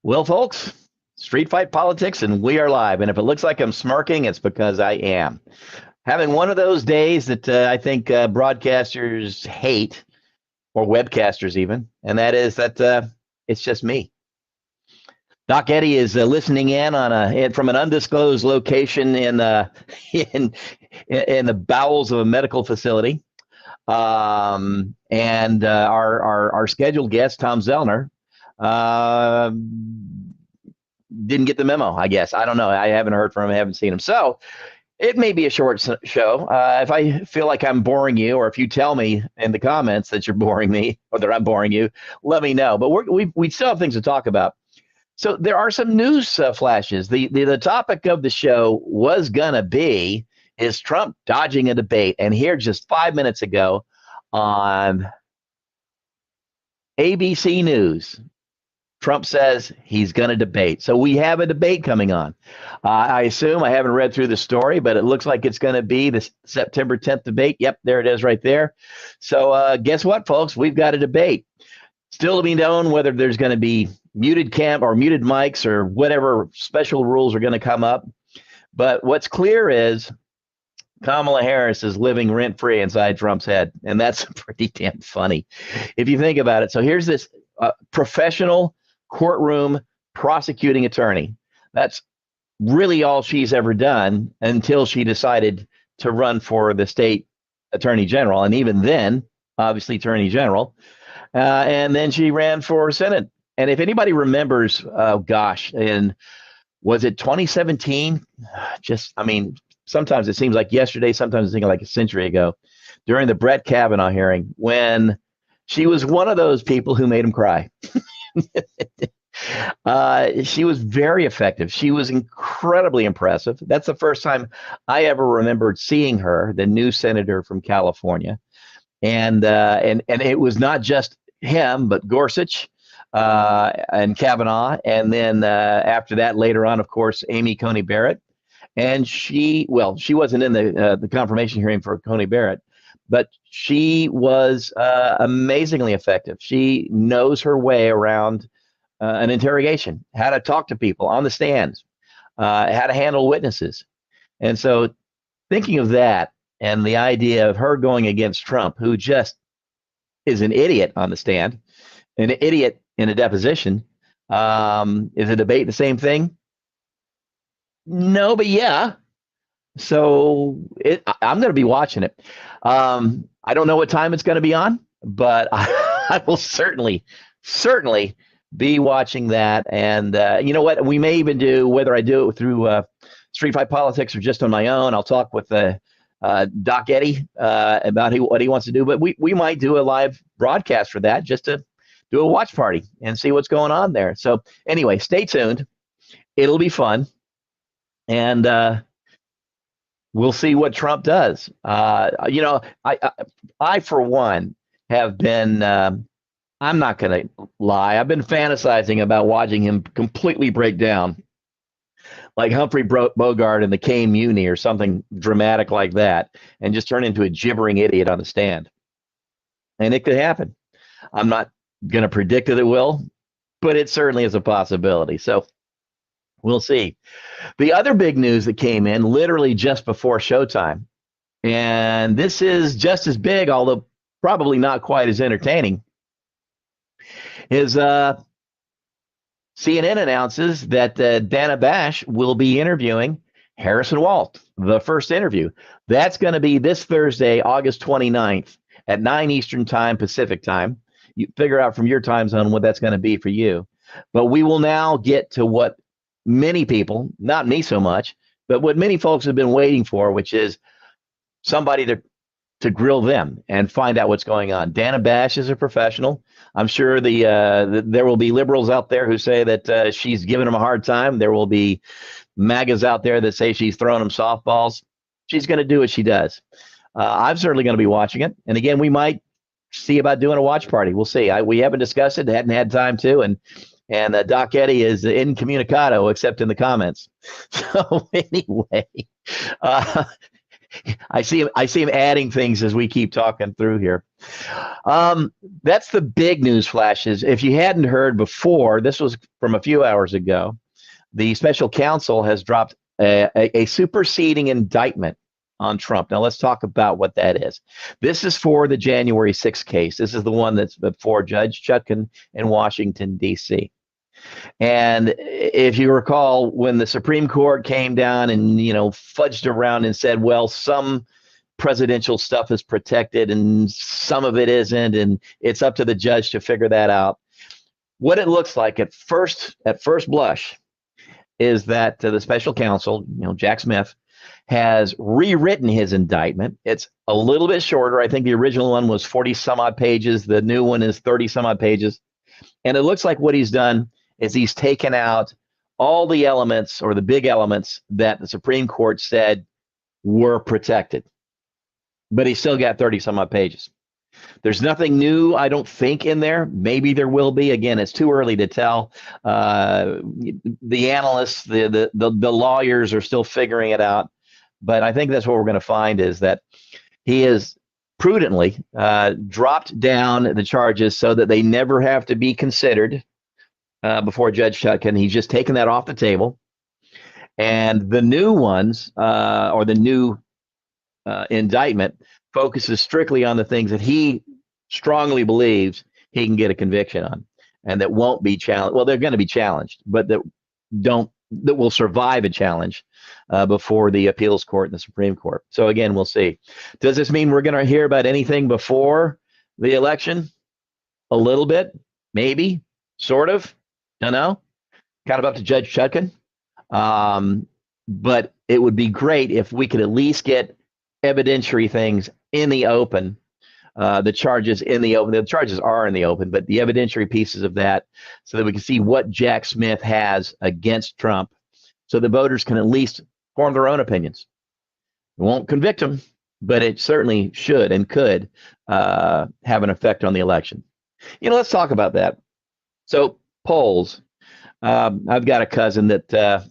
Well, folks, street fight politics, and we are live. And if it looks like I'm smirking, it's because I am having one of those days that I think broadcasters hate, or webcasters even, and that is that it's just me. Doc Eddie is listening in on from an undisclosed location in in the bowels of a medical facility, and our scheduled guest Tom Zoellner. Uh, didn't get the memo, I guess. I don't know. I haven't heard from him. I haven't seen him. So it may be a short show. If I feel like I'm boring you, or if you tell me in the comments that you're boring me or that I'm boring you, let me know. But we still have things to talk about. So there are some news flashes. The topic of the show was going to be, is Trump dodging a debate? And here just 5 minutes ago on ABC News, Trump says he's going to debate. So we have a debate coming on. I assume, I haven't read through the story, but it looks like it's going to be the September 10th debate. Yep, there it is right there. So guess what, folks? We've got a debate. Still to be known whether there's going to be muted cam or muted mics or whatever special rules are going to come up. But what's clear is Kamala Harris is living rent-free inside Trump's head. And that's pretty damn funny if you think about it. So here's this professional courtroom prosecuting attorney. That's really all she's ever done until she decided to run for the state attorney general. And even then, obviously, attorney general. And then she ran for Senate. And if anybody remembers, and was it 2017? Sometimes it seems like yesterday, sometimes it seems like a century ago, during the Brett Kavanaugh hearing, when she was one of those people who made him cry. She was very effective. She was incredibly impressive. That's the first time I ever remembered seeing her, the new senator from California. And it was not just him, but Gorsuch and Kavanaugh. And then after that, later on, of course, Amy Coney Barrett. And she wasn't in the confirmation hearing for Coney Barrett, but she was amazingly effective. She knows her way around an interrogation, how to talk to people on the stands, how to handle witnesses. And so thinking of that and the idea of her going against Trump, who just is an idiot on the stand, an idiot in a deposition, is a debate the same thing? No, but yeah. So I'm going to be watching it. I don't know what time it's going to be on, but I will certainly be watching that. And you know what? We may even do, whether I do it through Street Fight Politics or just on my own, I'll talk with Doc Eddie about what he wants to do. But we might do a live broadcast for that, just to do a watch party and see what's going on there. So anyway, stay tuned. It'll be fun. And we'll see what Trump does. I for one, have been, I'm not going to lie, I've been fantasizing about watching him completely break down, like Humphrey Bogart in the Caine Mutiny or something dramatic like that, and just turn into a gibbering idiot on the stand. And it could happen. I'm not going to predict that it will, but it certainly is a possibility. So we'll see. The other big news that came in literally just before showtime, and this is just as big, although probably not quite as entertaining, is CNN announces that Dana Bash will be interviewing Harrison Walz, the first interview. That's going to be this Thursday, August 29th at 9 Eastern time, Pacific time. You figure out from your time zone what that's going to be for you. But we will now get to what many people, not me so much, but what many folks have been waiting for, which is somebody to grill them and find out what's going on. Dana Bash is a professional. I'm sure there will be liberals out there who say that she's giving them a hard time. There will be MAGAs out there that say she's throwing them softballs. She's going to do what she does. I'm certainly going to be watching it. And again, we might see about doing a watch party. We'll see. We haven't discussed it. Hadn't had time to. And Doc Eddie is incommunicado, except in the comments. So anyway, I see him adding things as we keep talking through here. That's the big news flashes. If you hadn't heard before, this was from a few hours ago. The special counsel has dropped a superseding indictment on Trump. Now let's talk about what that is. This is for the January 6th case. This is the one that's before Judge Chutkan in Washington, D.C. And if you recall, when the Supreme Court came down and, fudged around and said, well, some presidential stuff is protected and some of it isn't, and it's up to the judge to figure that out. What it looks like at first blush is that the special counsel, Jack Smith, has rewritten his indictment. It's a little bit shorter. I think the original one was 40 some odd pages. The new one is 30 some odd pages. And it looks like what he's done is he's taken out all the elements, or the big elements, that the Supreme Court said were protected. But he's still got 30 some odd pages. There's nothing new, I don't think, in there. Maybe there will be. Again, it's too early to tell. The analysts, the lawyers are still figuring it out. But I think that's what we're going to find, is that he has prudently dropped down the charges so that they never have to be considered before Judge Chutkan. He's just taken that off the table. And the new ones, or the new indictment, focuses strictly on the things that he strongly believes he can get a conviction on, and that won't be challenged. Well, they're going to be challenged, but that will survive a challenge before the appeals court and the Supreme Court. So again, we'll see. Does this mean we're going to hear about anything before the election? A little bit, maybe, sort of. Don't know. Kind of up to Judge Chutkan. But it would be great if we could at least get evidentiary things in the open, the charges in the open. The charges are in the open, but the evidentiary pieces of that, so that we can see what Jack Smith has against Trump, so the voters can at least form their own opinions. It won't convict him, but it certainly should and could have an effect on the election. Let's talk about that. So polls. I've got a cousin that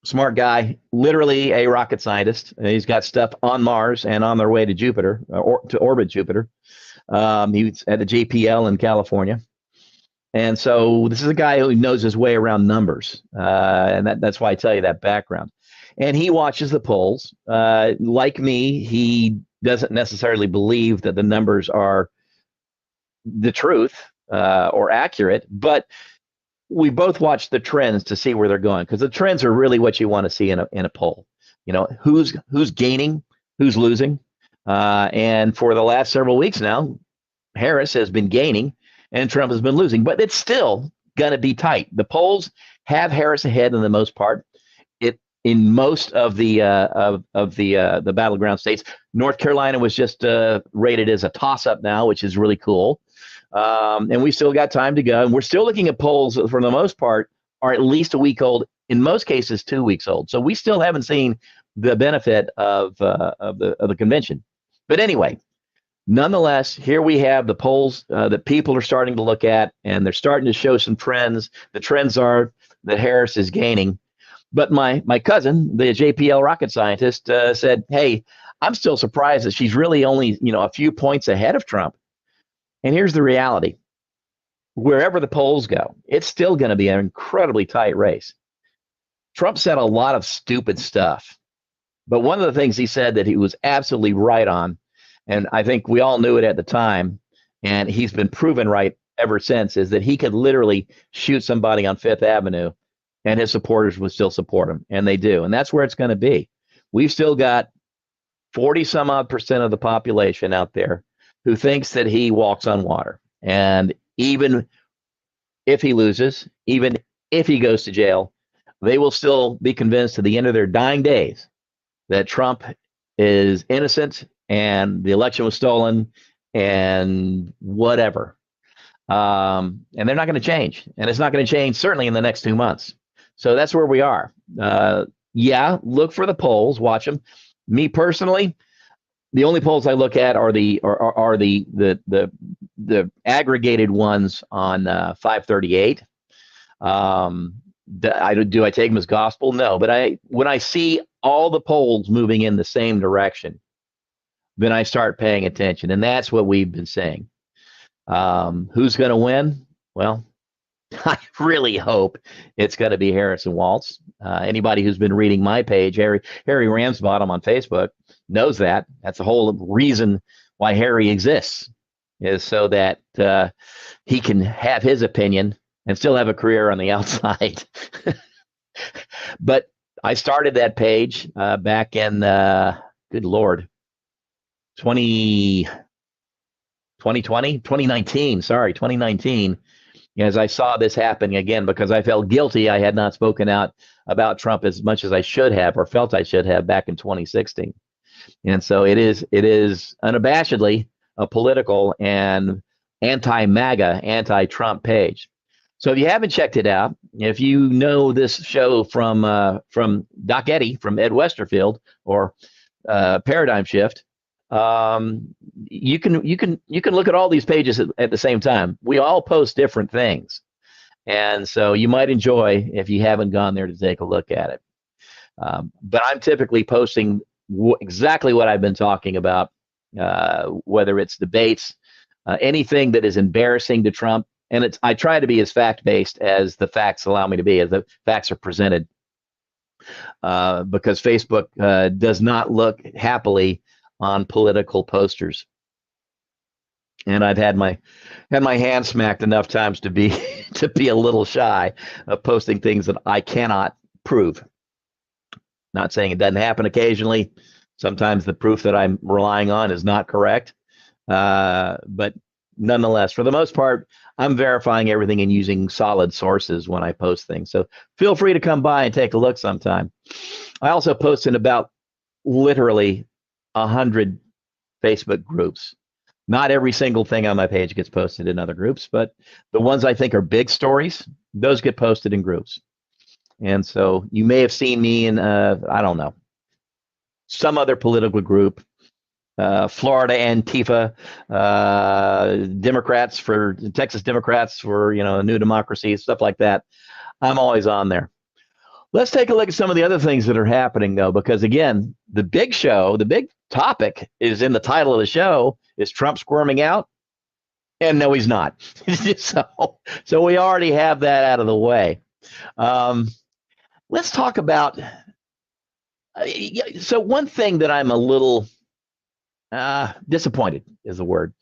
smart guy, literally a rocket scientist. He's got stuff on Mars and on their way to Jupiter, or to orbit Jupiter. He's at the JPL in California. And so this is a guy who knows his way around numbers. And that's why I tell you that background. And he watches the polls. Like me, he doesn't necessarily believe that the numbers are the truth or accurate, but we both watch the trends to see where they're going, because the trends are really what you want to see in a poll. Who's gaining, who's losing. And for the last several weeks now, Harris has been gaining and Trump has been losing, but it's still going to be tight. The polls have Harris ahead in the most part. In most of the battleground states. North Carolina was just rated as a toss-up now, which is really cool. And we still got time to go. And we're still looking at polls that, for the most part, are at least a week old. In most cases, 2 weeks old. So we still haven't seen the benefit of the convention. But anyway, nonetheless, here we have the polls that people are starting to look at, and they're starting to show some trends. The trends are that Harris is gaining. But my cousin, the JPL rocket scientist, said, hey, I'm still surprised that she's really only, a few points ahead of Trump. And here's the reality. Wherever the polls go, it's still going to be an incredibly tight race. Trump said a lot of stupid stuff. But one of the things he said that he was absolutely right on, and I think we all knew it at the time, and he's been proven right ever since, is that he could literally shoot somebody on Fifth Avenue and his supporters would still support him. And they do. And that's where it's going to be. We've still got 40 some odd percent of the population out there who thinks that he walks on water. And even if he loses, even if he goes to jail, they will still be convinced to the end of their dying days that Trump is innocent and the election was stolen and whatever. And they're not going to change. And it's not going to change certainly in the next 2 months. So that's where we are. Yeah, look for the polls, watch them. Me personally, the only polls I look at are the aggregated ones on 538. Do I take them as gospel? No, but when I see all the polls moving in the same direction, then I start paying attention. And that's what we've been saying. Who's going to win? Well, I really hope it's going to be Harrison Waltz. Anybody who's been reading my page, Harry Ramsbottom on Facebook, knows that. That's the whole reason why Harry exists, is so that he can have his opinion and still have a career on the outside. But I started that page back in, good Lord, 2019, as I saw this happening again, because I felt guilty I had not spoken out about Trump as much as I should have, or felt I should have, back in 2016. And so it is unabashedly a political and anti-MAGA, anti-Trump page. So if you haven't checked it out, if you know this show from Doc Eddie, from Ed Westerfield, or Paradigm Shift, you can look at all these pages at the same time. We all post different things, and so you might enjoy if you haven't gone there to take a look at it. But I'm typically posting exactly what I've been talking about, whether it's debates, anything that is embarrassing to Trump, and I try to be as fact-based as the facts allow me to be, as the facts are presented, because Facebook does not look happily on political posters. And I've had my hand smacked enough times to be a little shy of posting things that I cannot prove. Not saying it doesn't happen occasionally. Sometimes the proof that I'm relying on is not correct. But nonetheless, for the most part, I'm verifying everything and using solid sources when I post things. So feel free to come by and take a look sometime. I also post in about literally 100 Facebook groups. Not every single thing on my page gets posted in other groups, but the ones I think are big stories, those get posted in groups. And so you may have seen me in, I don't know, some other political group, Florida Antifa, Democrats for Texas Democrats for, New Democracy, stuff like that. I'm always on there. Let's take a look at some of the other things that are happening, though, because again, the big topic is in the title of the show. Is Trump squirming out? And no, he's not. so we already have that out of the way. Let's talk about. So one thing that I'm a little disappointed is the word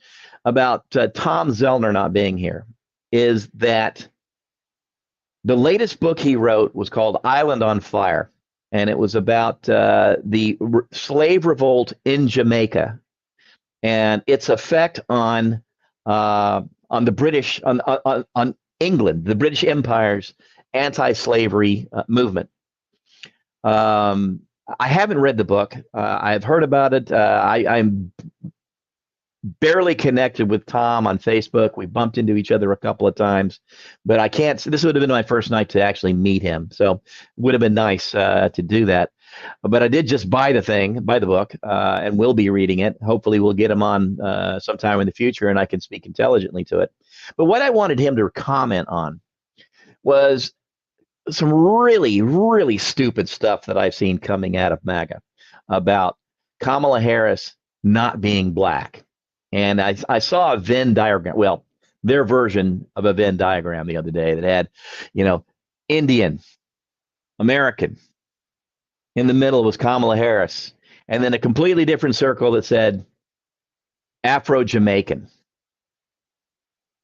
about Tom Zoellner not being here is that the latest book he wrote was called Island on Fire, and it was about the slave revolt in Jamaica and its effect on the British, on England, the British Empire's anti-slavery movement. I haven't read the book. I've heard about it. I'm barely connected with Tom on Facebook. We bumped into each other a couple of times, but I can't. This would have been my first night to actually meet him, so it would have been nice to do that. But I did just buy the book, and will be reading it. Hopefully, we'll get him on sometime in the future, and I can speak intelligently to it. But what I wanted him to comment on was some really, really stupid stuff that I've seen coming out of MAGA about Kamala Harris not being black. And I saw a Venn diagram, well, their version of a Venn diagram the other day that had, Indian, American. In the middle was Kamala Harris. And then a completely different circle that said Afro-Jamaican.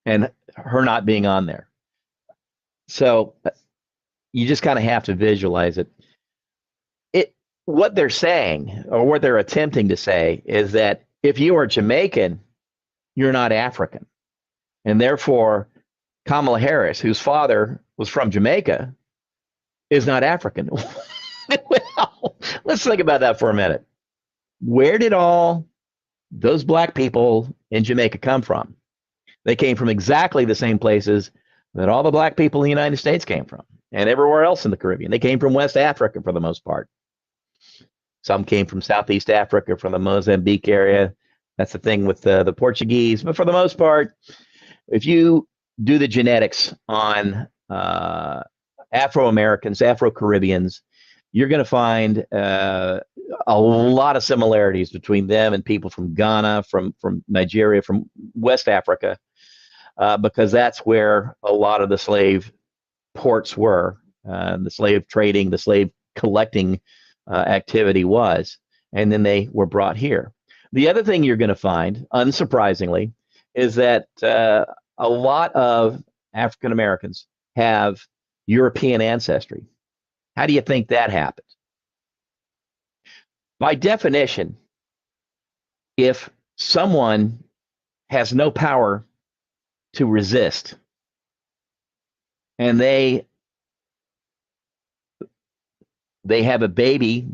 And her not being on there. So you just kind of have to visualize it. What they're saying, or what they're attempting to say, is that if you are Jamaican, you're not African. And therefore, Kamala Harris, whose father was from Jamaica, is not African. Well, let's think about that for a minute. Where did all those black people in Jamaica come from? They came from exactly the same places that all the black people in the United States came from, and everywhere else in the Caribbean. They came from West Africa for the most part. Some came from Southeast Africa, from the Mozambique area. That's the thing with the Portuguese. But for the most part, if you do the genetics on Afro-Americans, Afro-Caribbeans, you're going to find a lot of similarities between them and people from Ghana, from Nigeria, from West Africa, because that's where a lot of the slave ports were, the slave trading, the slave collecting activity was, and then they were brought here. The other thing you're going to find, unsurprisingly, is that a lot of African Americans have European ancestry. How do you think that happened? By definition, if someone has no power to resist and they have a baby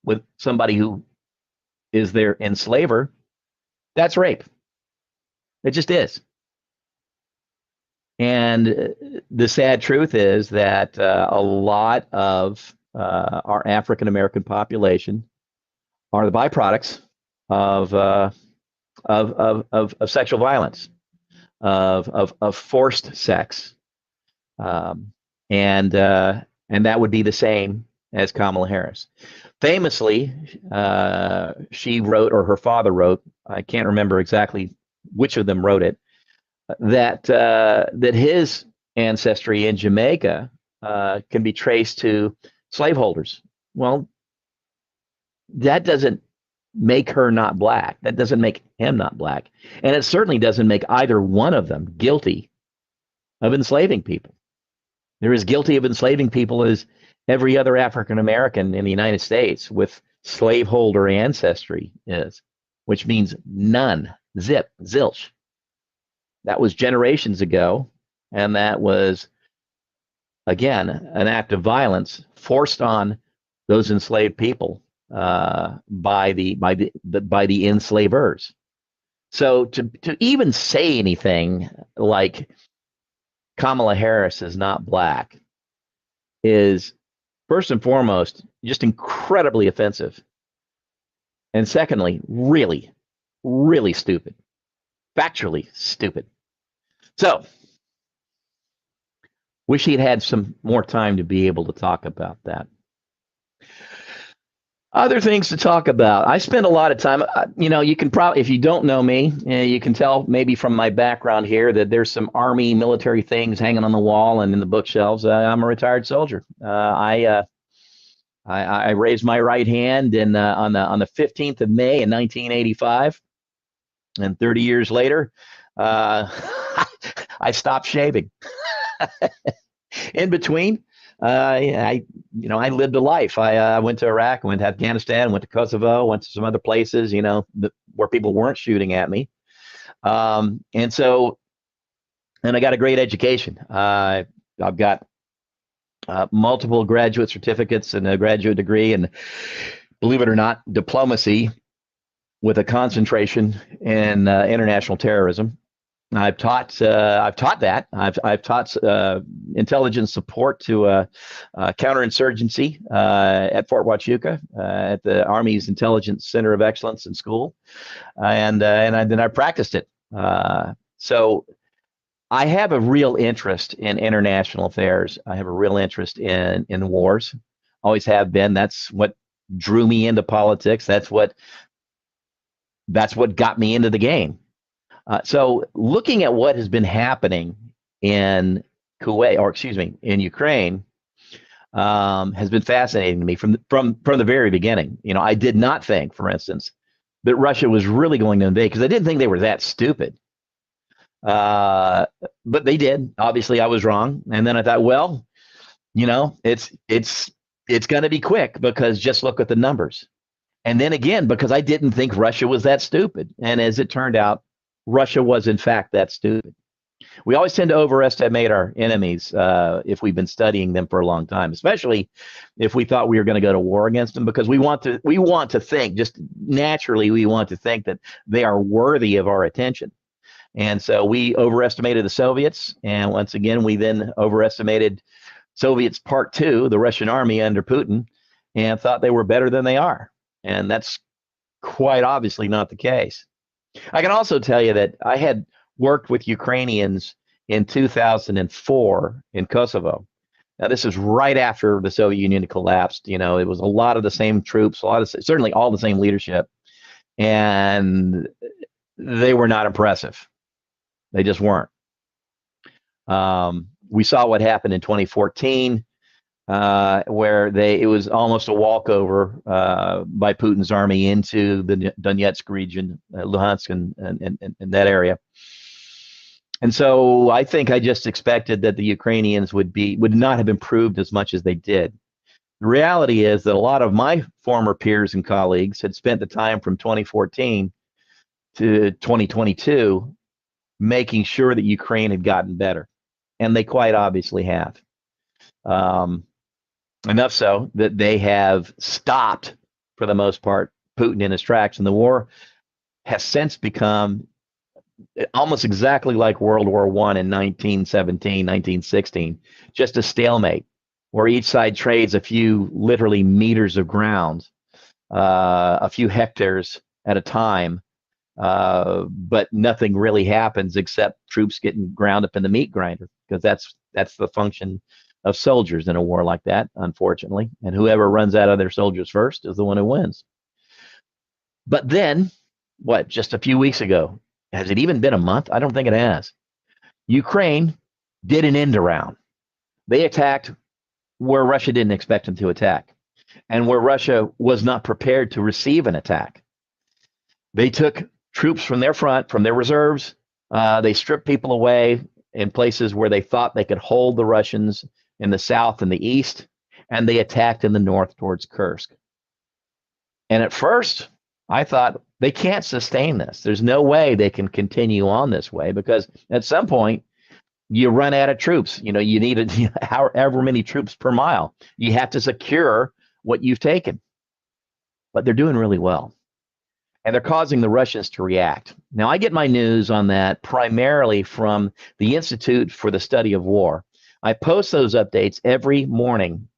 with somebody who is their enslaver, that's rape. It just is. And the sad truth is that a lot of our African American population are the byproducts of sexual violence, of forced sex, and that would be the same as Kamala Harris. Famously, she wrote, or her father wrote, I can't remember exactly which of them wrote it, that his ancestry in Jamaica can be traced to slaveholders. Well, that doesn't make her not black. That doesn't make him not black. And it certainly doesn't make either one of them guilty of enslaving people. They're as guilty of enslaving people as every other African American in the United States with slaveholder ancestry is, which means none, zip, zilch. That was generations ago, and that was, again, an act of violence forced on those enslaved people by the enslavers. So to even say anything like Kamala Harris is not black is, first and foremost, just incredibly offensive, and secondly, really, really stupid, factually stupid. So, wish he'd had some more time to be able to talk about that. Other things to talk about. I spend a lot of time, you can probably, if you don't know me, you can tell maybe from my background here that there's some Army military things hanging on the wall and in the bookshelves. I'm a retired soldier. I raised my right hand on the 15th of May in 1985, and 30 years later, I stopped shaving. In between, I lived a life. I went to Iraq, went to Afghanistan, went to Kosovo, went to some other places, where people weren't shooting at me. And I got a great education. I've got multiple graduate certificates and a graduate degree, and believe it or not, diplomacy with a concentration in international terrorism. I've taught that. I've taught intelligence support to counterinsurgency at Fort Huachuca at the Army's Intelligence Center of Excellence and School, and then I practiced it. So I have a real interest in international affairs. I have a real interest in wars. Always have been. That's what drew me into politics. That's what got me into the game. So looking at what has been happening in in Ukraine, has been fascinating to me from the very beginning. I did not think, for instance, that Russia was really going to invade, because I didn't think they were that stupid. But they did. Obviously, I was wrong. And then I thought, well, it's going to be quick, because just look at the numbers. And then again, because I didn't think Russia was that stupid. And as it turned out, Russia was, in fact, that stupid. We always tend to overestimate our enemies if we've been studying them for a long time, especially if we thought we were going to go to war against them, because we want to think, just naturally, we want to think that they are worthy of our attention. And so we overestimated the Soviets. And once again, we then overestimated Soviets Part 2, the Russian army under Putin, and thought they were better than they are. And that's quite obviously not the case. I can also tell you that I had worked with Ukrainians in 2004 in Kosovo. Now, this is right after the Soviet Union collapsed. You know, it was a lot of the same troops, a lot of certainly all the same leadership, and they were not impressive. They just weren't. We saw what happened in 2014, where it was almost a walkover by Putin's army into the Donetsk region, Luhansk, and that area. And so I think I just expected that the Ukrainians would not have improved as much as they did. The reality is that a lot of my former peers and colleagues had spent the time from 2014 to 2022 making sure that Ukraine had gotten better. And they quite obviously have. Enough so that they have stopped, for the most part, Putin in his tracks. And the war has since become almost exactly like World War I in 1917, 1916, just a stalemate where each side trades a few literally meters of ground, a few hectares at a time, but nothing really happens except troops getting ground up in the meat grinder, because that's the function of soldiers in a war like that, unfortunately. And whoever runs out of their soldiers first is the one who wins. But then, just a few weeks ago, has it even been a month? I don't think it has. Ukraine did an end around. They attacked where Russia didn't expect them to attack, and where Russia was not prepared to receive an attack. They took troops from their front, from their reserves. They stripped people away in places where they thought they could hold the Russians in the south and the east, and they attacked in the north towards Kursk. And at first, I thought they can't sustain this. There's no way they can continue on this way, because at some point you run out of troops. You know, you need however many troops per mile. You have to secure what you've taken. But they're doing really well. And they're causing the Russians to react. Now, I get my news on that primarily from the Institute for the Study of War. I post those updates every morning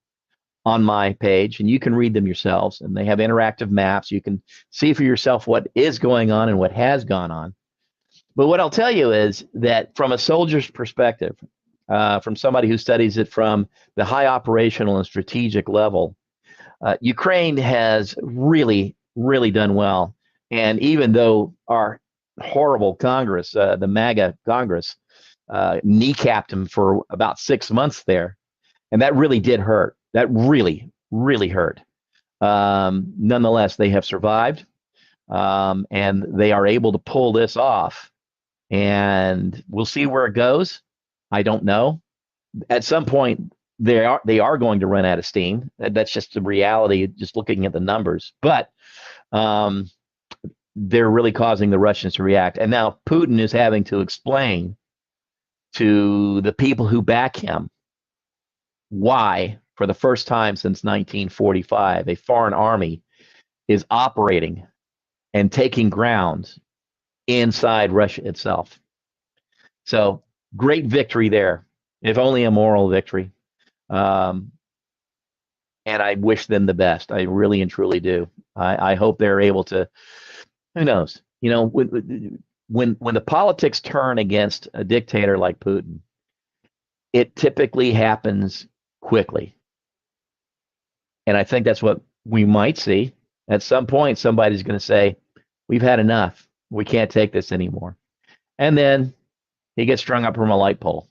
on my page, and you can read them yourselves. And they have interactive maps. You can see for yourself what is going on and what has gone on. But what I'll tell you is that from a soldier's perspective, from somebody who studies it from the high operational and strategic level, Ukraine has really, really done well. And even though our horrible Congress, the MAGA Congress, kneecapped him for about 6 months there, and that really did hurt. That really, really hurt. Nonetheless, they have survived, and they are able to pull this off. And we'll see where it goes. I don't know. At some point, they are going to run out of steam. That's just the reality, just looking at the numbers. But they're really causing the Russians to react. And now Putin is having to explain to the people who back him why, for the first time since 1945, a foreign army is operating and taking ground inside Russia itself. So great victory there, if only a moral victory. And I wish them the best. I really and truly do. I hope they're able to. Who knows? You know, when the politics turn against a dictator like Putin, it typically happens quickly. And I think that's what we might see. At some point, somebody's going to say, we've had enough. We can't take this anymore. And then he gets strung up from a light pole.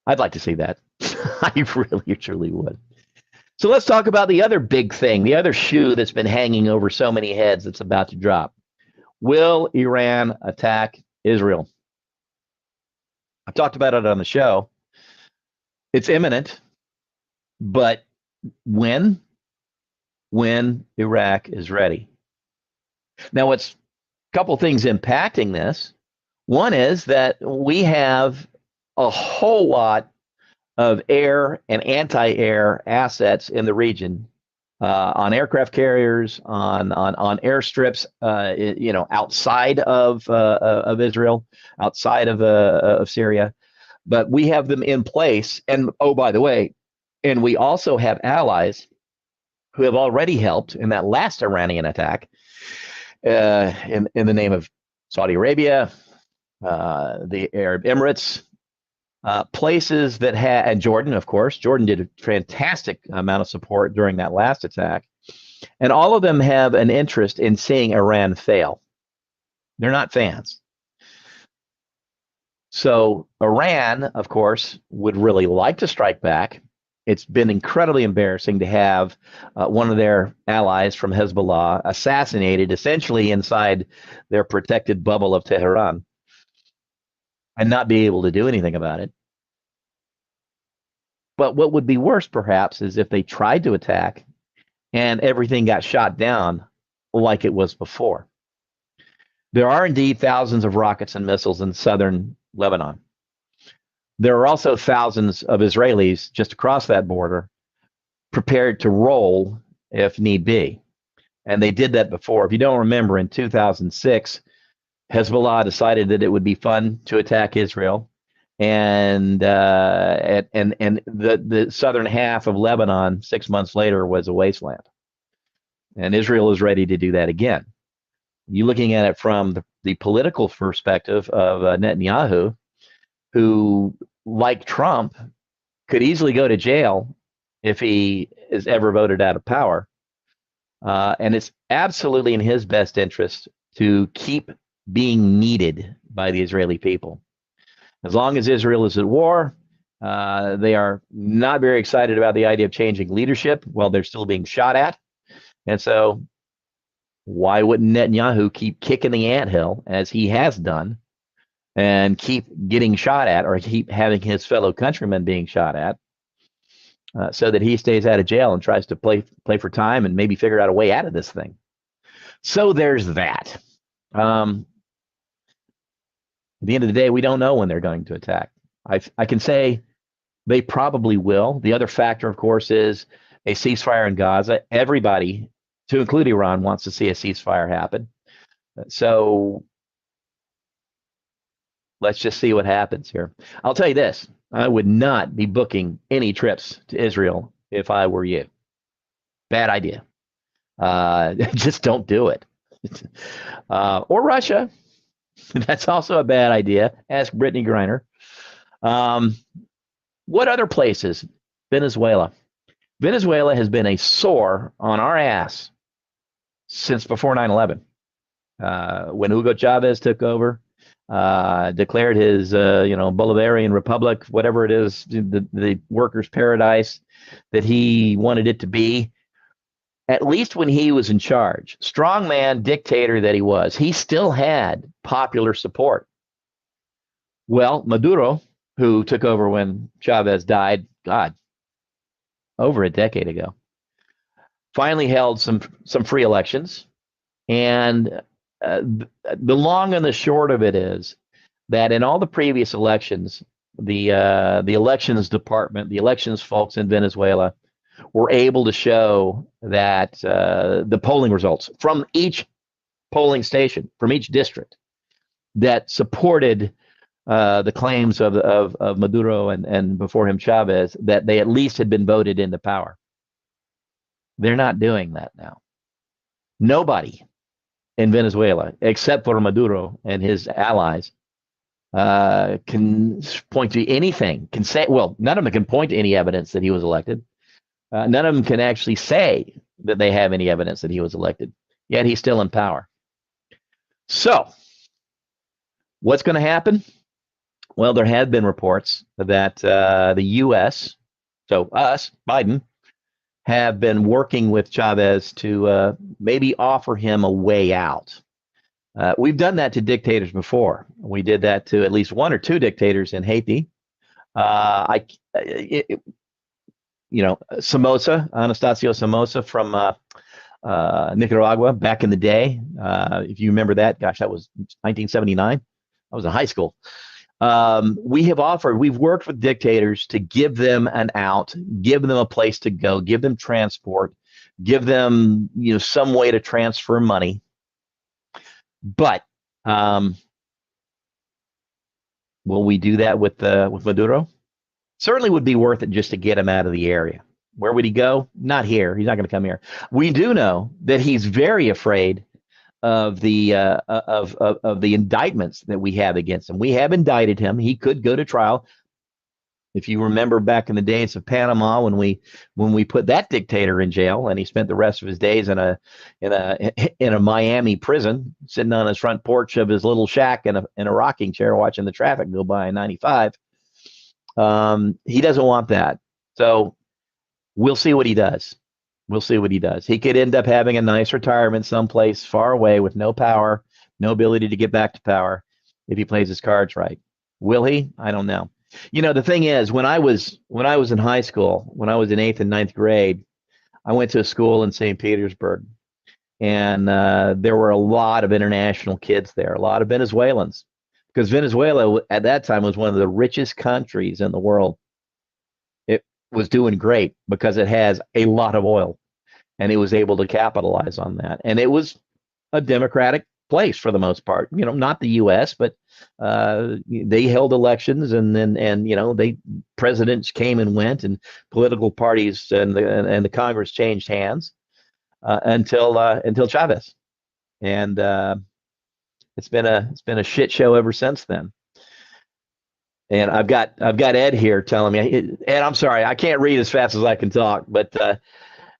I'd like to see that. I really, truly would. So let's talk about the other big thing, the other shoe that's been hanging over so many heads that's about to drop. Will Iran attack Israel? I've talked about it on the show. It's imminent, but when Iraq is ready. Now, what's a couple things impacting this? One is that we have a whole lot of air and anti-air assets in the region, on aircraft carriers, on airstrips, outside of Israel, outside of Syria, but we have them in place. And oh, by the way, and we also have allies who have already helped in that last Iranian attack, in the name of Saudi Arabia, the Arab Emirates, Places that had, and Jordan, of course, Jordan did a fantastic amount of support during that last attack. And all of them have an interest in seeing Iran fail. They're not fans. So Iran, of course, would really like to strike back. It's been incredibly embarrassing to have one of their allies from Hezbollah assassinated essentially inside their protected bubble of Tehran and not be able to do anything about it. But what would be worse, perhaps, is if they tried to attack and everything got shot down like it was before. There are indeed thousands of rockets and missiles in southern Lebanon. There are also thousands of Israelis just across that border prepared to roll if need be. And they did that before. If you don't remember, in 2006, Hezbollah decided that it would be fun to attack Israel. And the southern half of Lebanon 6 months later was a wasteland. And Israel is ready to do that again. You're looking at it from the political perspective of Netanyahu, who, like Trump, could easily go to jail if he is ever voted out of power. And it's absolutely in his best interest to keep being needed by the Israeli people. As long as Israel is at war, they are not very excited about the idea of changing leadership while they're still being shot at. And so why wouldn't Netanyahu keep kicking the anthill as he has done and keep getting shot at, or keep having his fellow countrymen being shot at, so that he stays out of jail and tries to play for time and maybe figure out a way out of this thing? So there's that. At the end of the day, we don't know when they're going to attack. I can say they probably will. The other factor, of course, is a ceasefire in Gaza. Everybody, to include Iran, wants to see a ceasefire happen. So let's just see what happens here. I'll tell you this. I would not be booking any trips to Israel if I were you. Bad idea. Just don't do it. Or Russia. That's also a bad idea. Ask Brittany Griner. What other places? Venezuela. Venezuela has been a sore on our ass since before 9/11. When Hugo Chavez took over, declared his Bolivarian Republic, whatever it is, the workers' paradise that he wanted it to be. At least when he was in charge, strongman dictator that he was, he still had popular support. Well, Maduro, who took over when Chavez died, God, over a decade ago, finally held some free elections. And the long and the short of it is that in all the previous elections, the elections department, the elections folks in Venezuela were able to show that the polling results from each polling station, from each district, that supported the claims of Maduro and before him Chavez, that they at least had been voted into power. They're not doing that now. Nobody in Venezuela, except for Maduro and his allies, can point to anything, can say, well, none of them can point to any evidence that he was elected. None of them can actually say that they have any evidence that he was elected, yet he's still in power. So what's going to happen? Well, there had been reports that the U.S., so us, Biden, have been working with Chavez to maybe offer him a way out. We've done that to dictators before. We did that to at least one or two dictators in Haiti. Somoza, Anastasio Somoza from Nicaragua back in the day. If you remember that, gosh, that was 1979. I was in high school. We've worked with dictators to give them an out, give them a place to go, give them transport, give them, some way to transfer money. But will we do that with Maduro? Certainly would be worth it just to get him out of the area. Where would he go? Not here. He's not going to come here. We do know that he's very afraid of the indictments that we have against him. We have indicted him. He could go to trial. If you remember back in the days of Panama, when we put that dictator in jail, and he spent the rest of his days in a in a Miami prison, sitting on his front porch of his little shack in a rocking chair, watching the traffic go by in '95. He doesn't want that. So we'll see what he does. We'll see what he does. He could end up having a nice retirement someplace far away with no power, no ability to get back to power if he plays his cards right. Will he? I don't know. You know, the thing is, when I was in high school, when I was in eighth and ninth grade, I went to a school in St. Petersburg, and there were a lot of international kids there, a lot of Venezuelans, because Venezuela at that time was one of the richest countries in the world. It was doing great because it has a lot of oil, and it was able to capitalize on that. And it was a democratic place for the most part. You know, not the U.S., but they held elections, and then they presidents came and went, and political parties and the Congress changed hands until Chavez, and it's been a shit show ever since then. And I've got Ed here telling me, Ed, I'm sorry, I can't read as fast as I can talk, but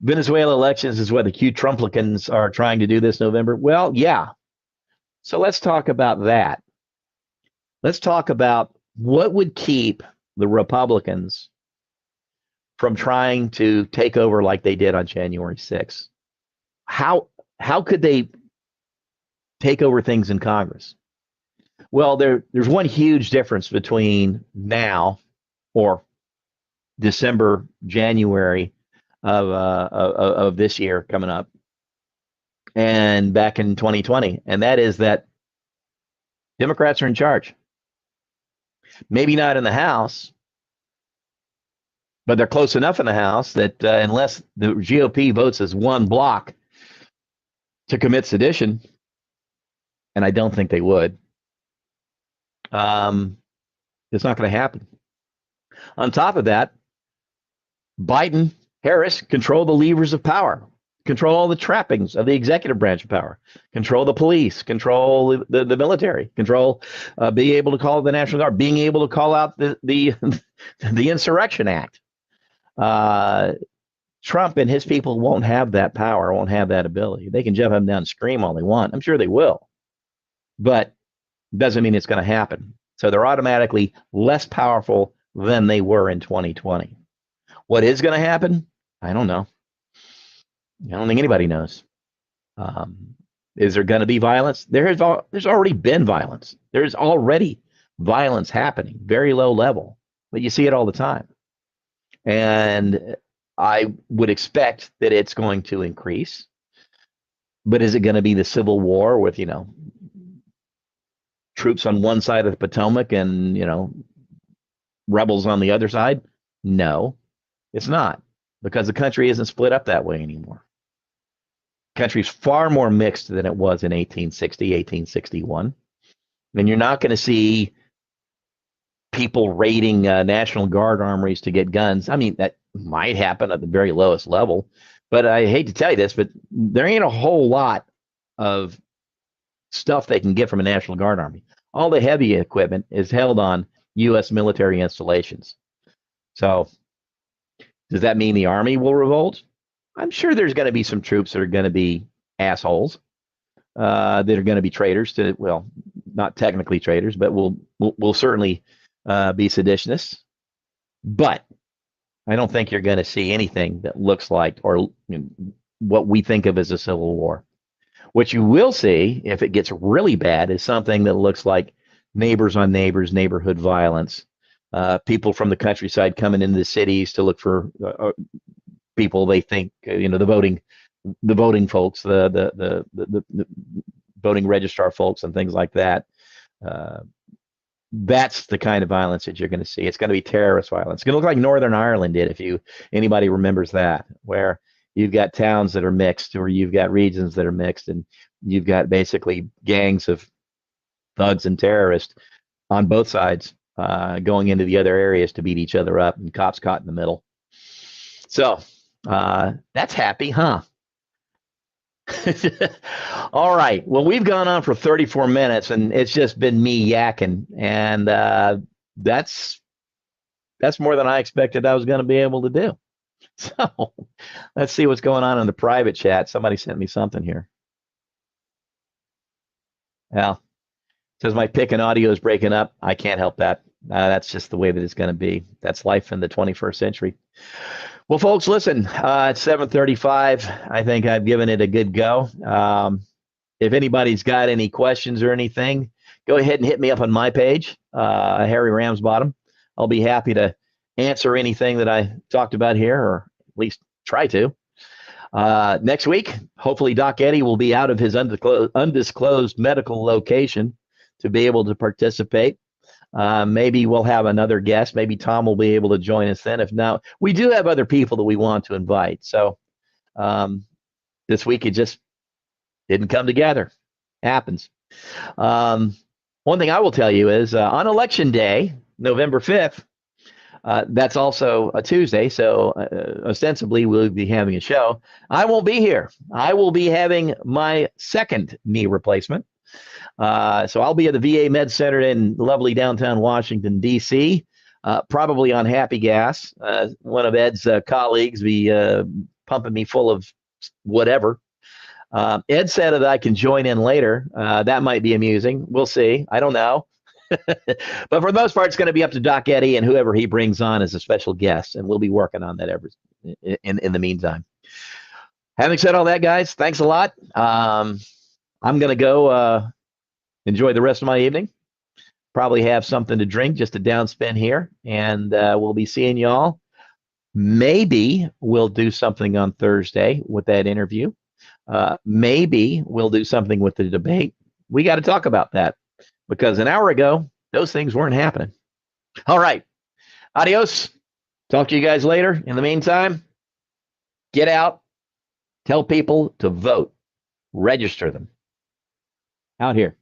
Venezuela elections is what the Q Trumplicans are trying to do this November. Well, yeah. So let's talk about that. Let's talk about what would keep the Republicans from trying to take over like they did on January 6th. How could they take over things in Congress? Well, there's one huge difference between now, or December, January of this year coming up, and back in 2020, and that is that Democrats are in charge. Maybe not in the House, but they're close enough in the House that unless the GOP votes as one block to commit sedition, and I don't think they would, it's not going to happen. On top of that, Biden, Harris control the levers of power, control all the trappings of the executive branch of power, control the police, control the military, control, be able to call the National Guard, being able to call out the the Insurrection Act. Trump and his people won't have that power, won't have that ability. They can jump him down and scream all they want. I'm sure they will, but doesn't mean it's going to happen. So they're automatically less powerful than they were in 2020. What is going to happen? I don't know. I don't think anybody knows. Is there going to be violence? There's already been violence. There's already violence happening, very low level, but you see it all the time. And I would expect that it's going to increase. But is it going to be the Civil War with, troops on one side of the Potomac and, rebels on the other side? No, it's not, because the country isn't split up that way anymore. The country's far more mixed than it was in 1860, 1861. And you're not going to see people raiding National Guard armories to get guns. I mean, that might happen at the very lowest level, but I hate to tell you this, but there ain't a whole lot of stuff they can get from a National Guard army. All the heavy equipment is held on U.S. military installations. So does that mean the army will revolt? I'm sure there's going to be some troops that are going to be assholes, that are going to be traitors to, well, not technically traitors, but will certainly be seditionists. But I don't think you're going to see anything that looks like, or what we think of as a civil war. What you will see, if it gets really bad, is something that looks like neighbors on neighbors, neighborhood violence, people from the countryside coming into the cities to look for people they think, the voting folks, the voting registrar folks, and things like that. That's the kind of violence that you're going to see. It's going to be terrorist violence. It's going to look like Northern Ireland did, if anybody remembers that, where you've got towns that are mixed, or you've got regions that are mixed, and you've got basically gangs of thugs and terrorists on both sides going into the other areas to beat each other up, and cops caught in the middle. So that's happy, huh? All right. Well, we've gone on for 34 minutes, and it's just been me yakking, and that's That's more than I expected I was going to be able to do. So let's see what's going on in the private chat. Somebody sent me something here. Well, says my pick and audio is breaking up. I can't help that. That's just the way that it's going to be. That's life in the 21st century. Well, folks, listen, it's 7:35. I think I've given it a good go. If anybody's got any questions or anything, go ahead and hit me up on my page, Harry Ramsbottom. I'll be happy to answer anything that I talked about here, or at least try to. Next week, hopefully Doc Eddie will be out of his undisclosed medical location to be able to participate. Maybe we'll have another guest. Maybe Tom will be able to join us then. If not, we do have other people that we want to invite. So this week it just didn't come together. Happens. One thing I will tell you is on Election Day, November 5th, that's also a Tuesday, so ostensibly we'll be having a show. I won't be here. I will be having my second knee replacement. So I'll be at the VA Med Center in lovely downtown Washington, D.C., probably on happy gas. One of Ed's colleagues be pumping me full of whatever. Ed said that I can join in later. That might be amusing. We'll see. I don't know. But for the most part, it's going to be up to Doc Eddie and whoever he brings on as a special guest, and we'll be working on that in the meantime. Having said all that, guys, thanks a lot. I'm going to go enjoy the rest of my evening. Probably have something to drink, just a downspin here, and we'll be seeing y'all. Maybe we'll do something on Thursday with that interview. Maybe we'll do something with the debate. We got to talk about that, because an hour ago, those things weren't happening. All right. Adios. Talk to you guys later. In the meantime, get out. Tell people to vote. Register them. Out here.